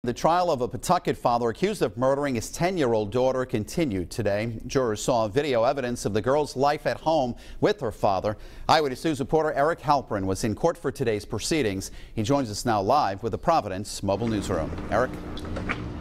The trial of a Pawtucket father accused of murdering his 10-year-old daughter continued today. Jurors saw video evidence of the girl's life at home with her father. Eyewitness News reporter Eric Halperin was in court for today's proceedings. He joins us now live with the Providence Mobile Newsroom. Eric?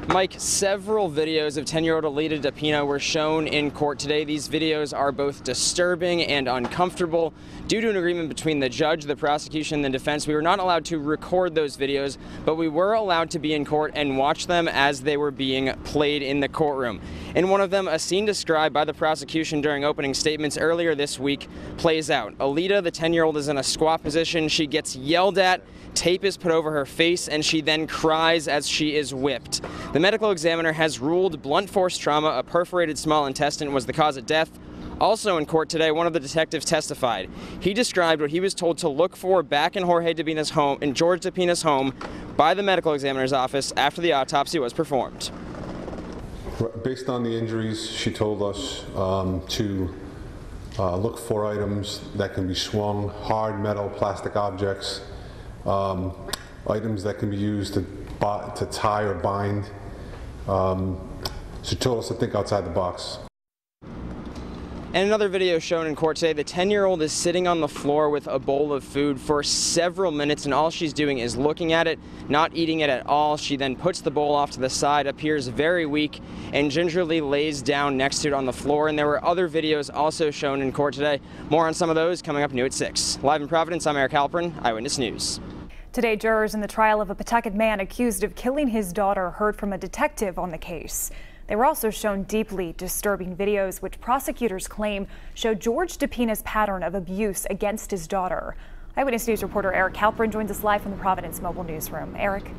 Mike, several videos of 10-year-old Jorge DePina were shown in court today. These videos are both disturbing and uncomfortable. Due to an agreement between the judge, the prosecution, and the defense, we were not allowed to record those videos, but we were allowed to be in court and watch them as they were being played in the courtroom. In one of them, a scene described by the prosecution during opening statements earlier this week plays out. Alita, the 10-year-old, is in a squat position. She gets yelled at, tape is put over her face, and she then cries as she is whipped. The medical examiner has ruled blunt force trauma, a perforated small intestine, was the cause of death. Also in court today, one of the detectives testified. He described what he was told to look for back in Jorge DePina's home, in Jorge DePina's home, by the medical examiner's office after the autopsy was performed. Based on the injuries, she told us to look for items that can be swung, hard metal, plastic objects, items that can be used to tie or bind. She told us to think outside the box. In another video shown in court today, the 10-year-old is sitting on the floor with a bowl of food for several minutes, and all she's doing is looking at it, not eating it at all. She then puts the bowl off to the side, appears very weak, and gingerly lays down next to it on the floor. And there were other videos also shown in court today. More on some of those coming up new at 6. Live in Providence, I'm Eric Halperin, Eyewitness News. Today, jurors in the trial of a Pawtucket man accused of killing his daughter heard from a detective on the case. They were also shown deeply disturbing videos which prosecutors claim show Jorge DePina's pattern of abuse against his daughter. Eyewitness News reporter Eric Halperin joins us live from the Providence Mobile Newsroom. Eric?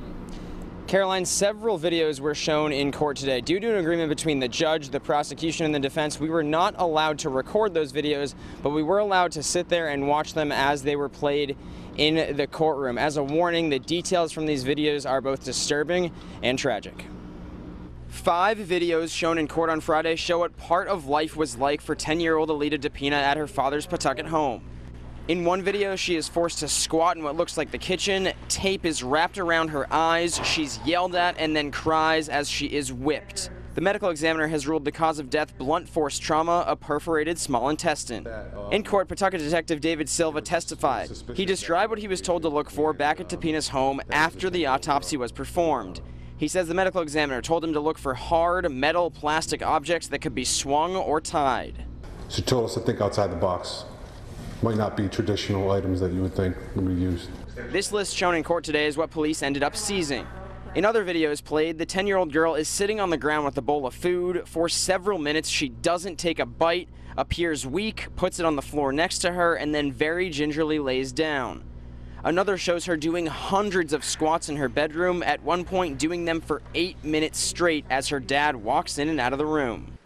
Caroline, several videos were shown in court today. Due to an agreement between the judge, the prosecution, and the defense, we were not allowed to record those videos, but we were allowed to sit there and watch them as they were played in the courtroom. As a warning, the details from these videos are both disturbing and tragic. 5 videos shown in court on Friday show what part of life was like for 10-year-old Jorge DePina at her father's Pawtucket home. In one video, she is forced to squat in what looks like the kitchen. Tape is wrapped around her eyes. She's yelled at and then cries as she is whipped. The medical examiner has ruled the cause of death blunt force trauma, a perforated small intestine. In court, Pawtucket Detective David Silva testified. He described what he was told to look for back at DePina's home after the autopsy was performed. He says the medical examiner told him to look for hard, metal, plastic objects that could be swung or tied. She told us to think outside the box. Might not be traditional items that you would think would be used. This list shown in court today is what police ended up seizing. In other videos played, the 10-year-old girl is sitting on the ground with a bowl of food. For several minutes, she doesn't take a bite, appears weak, puts it on the floor next to her, and then very gingerly lays down. Another shows her doing hundreds of squats in her bedroom, at one point doing them for 8 minutes straight as her dad walks in and out of the room.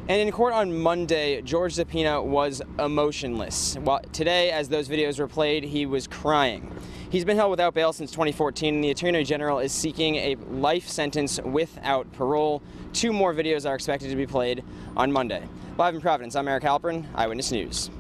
And in court on Monday, Jorge DePina was emotionless. While today, as those videos were played, he was crying. He's been held without bail since 2014, and the Attorney General is seeking a life sentence without parole. 2 more videos are expected to be played on Monday. Live in Providence, I'm Eric Halperin, Eyewitness News.